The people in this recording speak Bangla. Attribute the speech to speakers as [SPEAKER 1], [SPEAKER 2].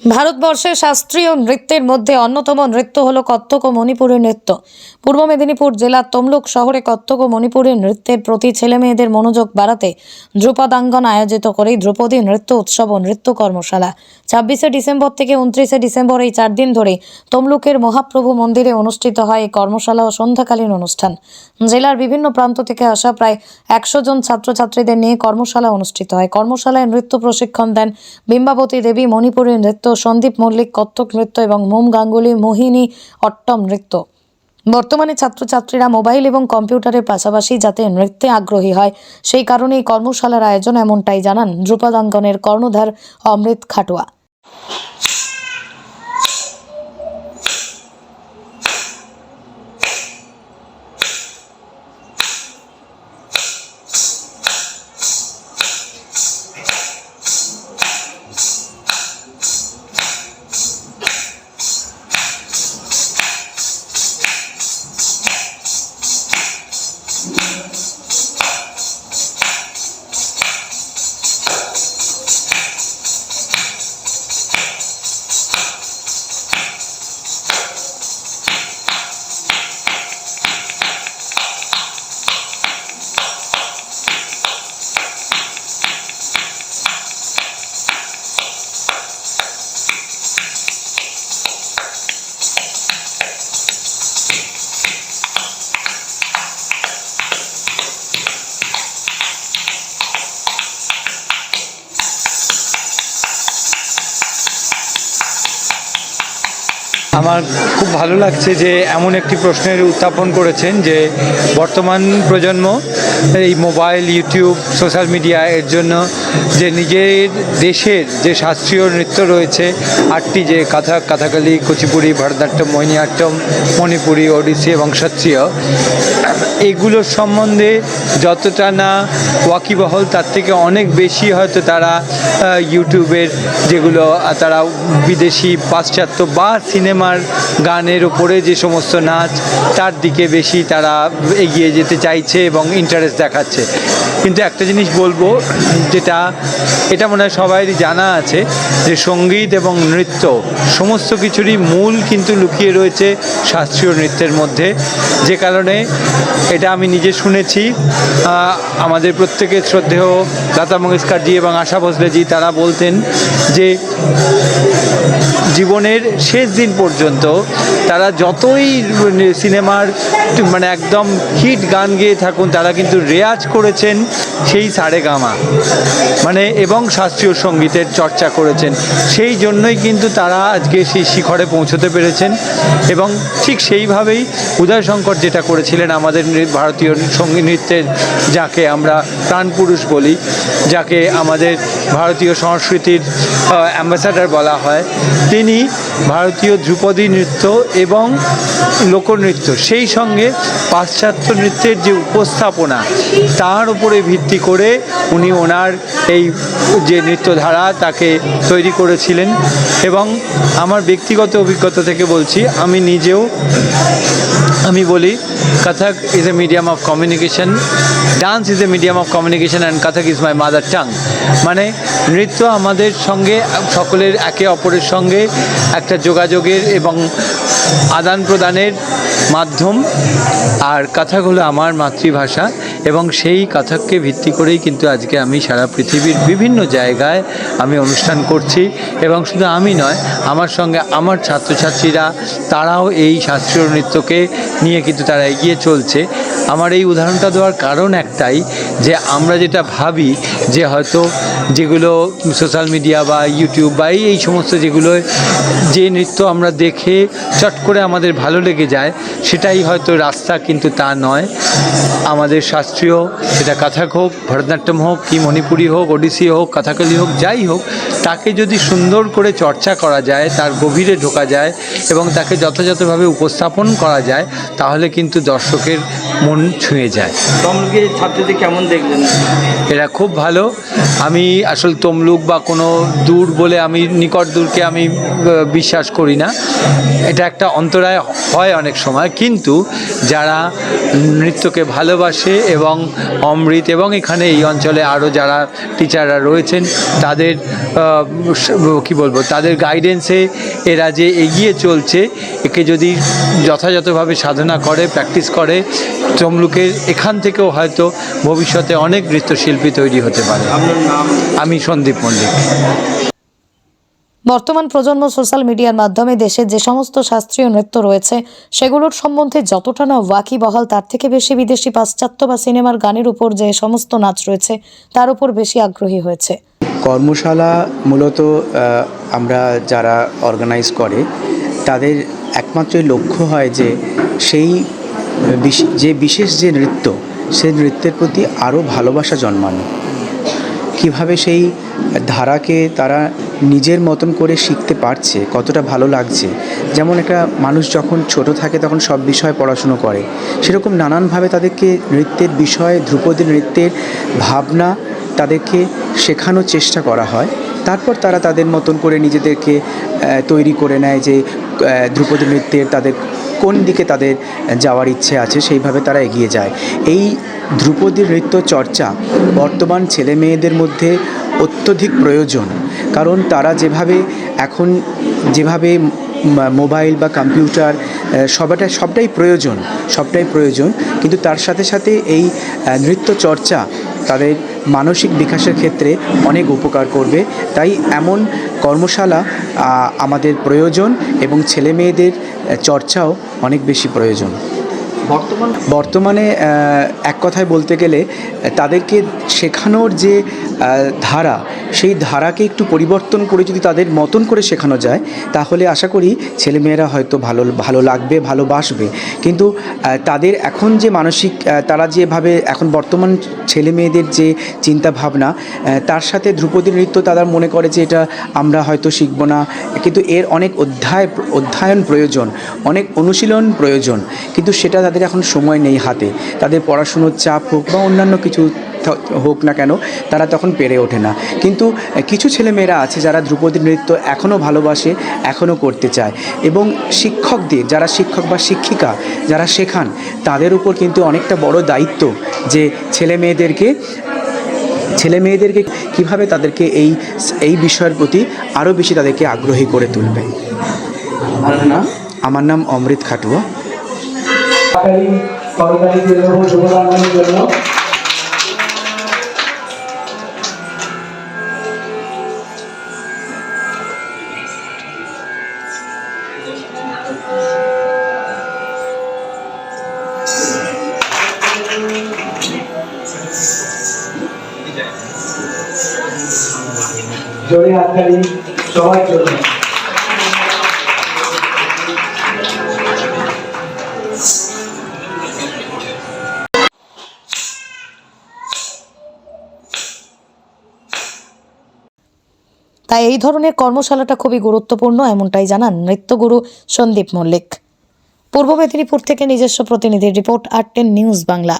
[SPEAKER 1] ভারতবর্ষের শাস্ত্রীয় নৃত্যের মধ্যে অন্যতম নৃত্য হলো কত্থক ও মণিপুরের নৃত্য। পূর্ব মেদিনীপুর জেলার তমলুক শহরে কত্থক ও মণিপুরের নৃত্যের প্রতি ছেলেমেয়েদের মনোযোগ বাড়াতে ধ্রুপদাঙ্গন আয়োজিত করে ধ্রুপদী নৃত্য উৎসব ও নৃত্য কর্মশালা 26শে ডিসেম্বর থেকে 29শে ডিসেম্বর এই 4 দিন ধরে তমলুকের মহাপ্রভু মন্দিরে অনুষ্ঠিত হয় এই কর্মশালা ও সন্ধ্যাকালীন অনুষ্ঠান। জেলার বিভিন্ন প্রান্ত থেকে আসা প্রায় 100 জন ছাত্রছাত্রীদের নিয়ে কর্মশালা অনুষ্ঠিত হয়। কর্মশালায় নৃত্য প্রশিক্ষণ দেন বিম্বাবতী দেবী, মণিপুরের নৃত্য সন্দীপ মল্লিক, কত্থক নৃত্য এবং মোম গাঙ্গুলি মোহিনী অট্টম নৃত্য। বর্তমানে ছাত্রছাত্রীরা মোবাইল এবং কম্পিউটারের পাশাপাশি যাতে নৃত্যে আগ্রহী হয় সেই কারণে এই কর্মশালার আয়োজন, এমনটাই জানান ধ্রুপদাঙ্গনের কর্ণধার অমৃত খাটুয়া।
[SPEAKER 2] আমার খুব ভালো লাগছে যে এমন একটি প্রশ্নের উত্থাপন করেছেন যে বর্তমান প্রজন্ম এই মোবাইল, ইউটিউব, সোশ্যাল মিডিয়া এর জন্য যে নিজের দেশের যে শাস্ত্রীয় নৃত্য রয়েছে 8টি, যে কাথক, কাথাকলি, কুচিপুড়ি, ভরতনাট্যম, মোহিনীঅট্টম, মণিপুরি, ওড়িশি এবং সত্রিয়, এগুলোর সম্বন্ধে যতটা না ওয়াকিবহল তার থেকে অনেক বেশি হয়তো তারা ইউটিউবের যেগুলো তারা বিদেশি, পাশ্চাত্য বা সিনেমার গানের উপরে যে সমস্ত নাচ তার দিকে বেশি তারা এগিয়ে যেতে চাইছে এবং ইন্টারেস্ট দেখাচ্ছে। কিন্তু একটা জিনিস বলবো, এটা মনে হয় সবারই জানা আছে যে সঙ্গীত এবং নৃত্য সমস্ত কিছুরই মূল কিন্তু লুকিয়ে রয়েছে শাস্ত্রীয় নৃত্যের মধ্যে। যে কারণে এটা আমি নিজে শুনেছি, আমাদের প্রত্যেকের শ্রদ্ধেয় লতা মঙ্গেশকরজি এবং আশা ভোসলেজি তারা বলতেন যে জীবনের শেষ দিন পর্যন্ত তারা যতই সিনেমার মানে একদম হিট গান গেয়ে থাকুন, তারা কিন্তু রেয়াজ করেছেন সেই সারেগামা মানে এবং শাস্ত্রীয় সঙ্গীতের চর্চা করেছেন। সেই জন্যই কিন্তু তারা আজকে সেই শিখরে পৌঁছতে পেরেছেন। এবং ঠিক সেইভাবেই উদয়শঙ্কর যেটা করেছিলেন আমাদের ভারতীয় সঙ্গীত নৃত্যের, যাকে আমরা প্রাণপুরুষ বলি, যাকে আমাদের ভারতীয় সংস্কৃতির অ্যাম্বাসাডার বলা হয়, তিনি ভারতীয় ধ্রুপদী নৃত্য এবং লোকনৃত্য সেই সঙ্গে পাশ্চাত্য নৃত্যের যে উপস্থাপনা তার উপরে ভিত্তি করে উনি ওনার এই যে নৃত্যধারা তাকে তৈরি করেছিলেন। এবং আমার ব্যক্তিগত অভিজ্ঞতা থেকে বলছি, আমি নিজেও বলি Kathak is a medium of communication, dance is a medium of communication and Kathak is my mother tongue। মানে নৃত্য আমাদের সঙ্গে সকলের একে অপরের সঙ্গে একটা যোগাযোগের এবং আদান প্রদানের মাধ্যম, আর কাথাক হলো আমার মাতৃভাষা। এবং সেই কাথাককে ভিত্তি করেই কিন্তু আজকে আমি সারা পৃথিবীর বিভিন্ন জায়গায় আমি অনুষ্ঠান করছি। এবং শুধু আমি নয়, আমার সঙ্গে আমার ছাত্রছাত্রীরা তারাও এই শাস্ত্রীয় নৃত্যকে নিয়ে কিন্তু তারা এগিয়ে চলছে। আমার এই উদাহরণটা দেওয়ার কারণ একটাই, যে আমরা যেটা ভাবি যে হয়তো যেগুলো সোশ্যাল মিডিয়া বা ইউটিউব বা এই সমস্ত যেগুলো যে নৃত্য আমরা দেখে চট করে আমাদের ভালো লেগে যায় সেটাই হয়তো রাস্তা, কিন্তু তা নয়। আমাদের শাস্ত্রীয়, সেটা কাথাক হোক, ভরতনাট্যম হোক, কি মণিপুরি হোক, ওড়িশি হোক, কাথাকলি হোক, যাই হোক, তাকে যদি সুন্দর করে চর্চা করা যায়, তার গভীরে ঢোকা যায় এবং তাকে যথাযথভাবে উপস্থাপন করা যায়, তাহলে কিন্তু দর্শকের মন ছুঁয়ে যায়।
[SPEAKER 3] তমলুকের ছাত্রদের কেমন দেখলেন?
[SPEAKER 2] এরা খুব ভালো। আমি আসলে তমলুক বা কোনো দূর বলে আমি নিকট দূরকে আমি বিশ্বাস করি না। এটা একটা অন্তরায় হয় অনেক সময়, কিন্তু যারা নৃত্যকে ভালোবাসে এবং অমৃত এবং এখানে এই অঞ্চলে আরও যারা টিচাররা রয়েছেন তাদের কি বলবো, তাদের গাইডেন্সে এরা যে এগিয়ে চলছে, একে যদি যথাযথভাবে সাধনা করে, প্র্যাকটিস করে, তমলুকের এখান থেকেও হয়তো ভবিষ্যতে অনেক নৃত্যশিল্পী তৈরি হতে পারে। আমি সন্দীপ মল্লিক।
[SPEAKER 1] বর্তমান প্রজন্ম সোশ্যাল মিডিয়ার মাধ্যমে দেশে যে সমস্ত শাস্ত্রীয় নৃত্য রয়েছে সেগুলোর সম্বন্ধে যতটা না ওয়াকিবহাল, তার থেকে বেশি বিদেশি পাশ্চাত্য বা সিনেমার গানের উপর যে সমস্ত নাচ রয়েছে তার উপর বেশি আগ্রহী হয়েছে।
[SPEAKER 3] কর্মশালা মূলত আমরা যারা অর্গানাইজ করে তাদের একমাত্রই লক্ষ্য হয় যে সেই বিশেষ যে নৃত্য, সেই নৃত্যের প্রতি আরও ভালোবাসা জন্মানো, কিভাবে সেই ধারাকে তারা নিজের মতন করে শিখতে পারছে, কতটা ভালো লাগছে। যেমন একটা মানুষ যখন ছোট থাকে তখন সব বিষয়ে পড়াশুনো করে, সেরকম নানানভাবে তাদেরকে নৃত্যের বিষয়ে, ধ্রুপদী নৃত্যের ভাবনা তাদেরকে শেখানোর চেষ্টা করা হয়। তারপর তারা তাদের মতন করে নিজেদেরকে তৈরি করে নেয় যে ধ্রুপদী নৃত্যের তাদের কোন দিকে তাদের যাওয়ার ইচ্ছে আছে, সেইভাবে তারা এগিয়ে যায়। এই ধ্রুপদী নৃত্য চর্চা বর্তমান ছেলে মেয়েদের মধ্যে অত্যধিক প্রয়োজন, কারণ তারা এখন যেভাবে মোবাইল বা কম্পিউটার সবটাই প্রয়োজন, কিন্তু তার সাথে সাথে এই নৃত্য চর্চা তাদের মানসিক বিকাশের ক্ষেত্রে অনেক উপকার করবে। তাই এমন কর্মশালা আমাদের প্রয়োজন এবং ছেলে মেয়েদের চর্চাও অনেক বেশি প্রয়োজন। বর্তমানে এক কথায় বলতে গেলে তাদেরকে শেখানোর যে ধারা, সেই ধারাকে একটু পরিবর্তন করে যদি তাদের মতন করে শেখানো যায় তাহলে আশা করি ছেলেমেয়েরা হয়তো ভালো লাগবে, ভালোবাসবে। কিন্তু তাদের এখন যে মানসিক, তারা যেভাবে এখন বর্তমান ছেলে মেয়েদের যে চিন্তা ভাবনা, তার সাথে ধ্রুপদী নৃত্য তারা মনে করে যে এটা আমরা হয়তো শিখব না, কিন্তু এর অনেক অধ্যয়ন প্রয়োজন, অনেক অনুশীলন প্রয়োজন, কিন্তু সেটা তাদের এখন সময় নেই হাতে। তাদের পড়াশুনোর চাপ হোক বা অন্যান্য কিছু হোক না কেন, তারা তখন পেরে ওঠে না। কিন্তু কিছু ছেলেমেয়েরা আছে যারা ধ্রুপদী নৃত্য এখনও ভালোবাসে, এখনও করতে চায়, এবং শিক্ষকদের, যারা শিক্ষক বা শিক্ষিকা যারা শেখান, তাদের উপর কিন্তু অনেকটা বড় দায়িত্ব যে ছেলে মেয়েদেরকে কীভাবে তাদেরকে এই বিষয়ের প্রতি আরও বেশি তাদেরকে আগ্রহী করে তুলবে। আমার নাম অমৃত খাটুয়া।
[SPEAKER 4] জোরে হাততালি সবার জন্য।
[SPEAKER 1] তাই এই ধরনের কর্মশালাটা খুবই গুরুত্বপূর্ণ, এমনটাই জানান নৃত্যগুরু সন্দীপ মল্লিক। পূর্ব মেদিনীপুর থেকে নিজস্ব প্রতিনিধির রিপোর্ট, আর10 নিউজ বাংলা।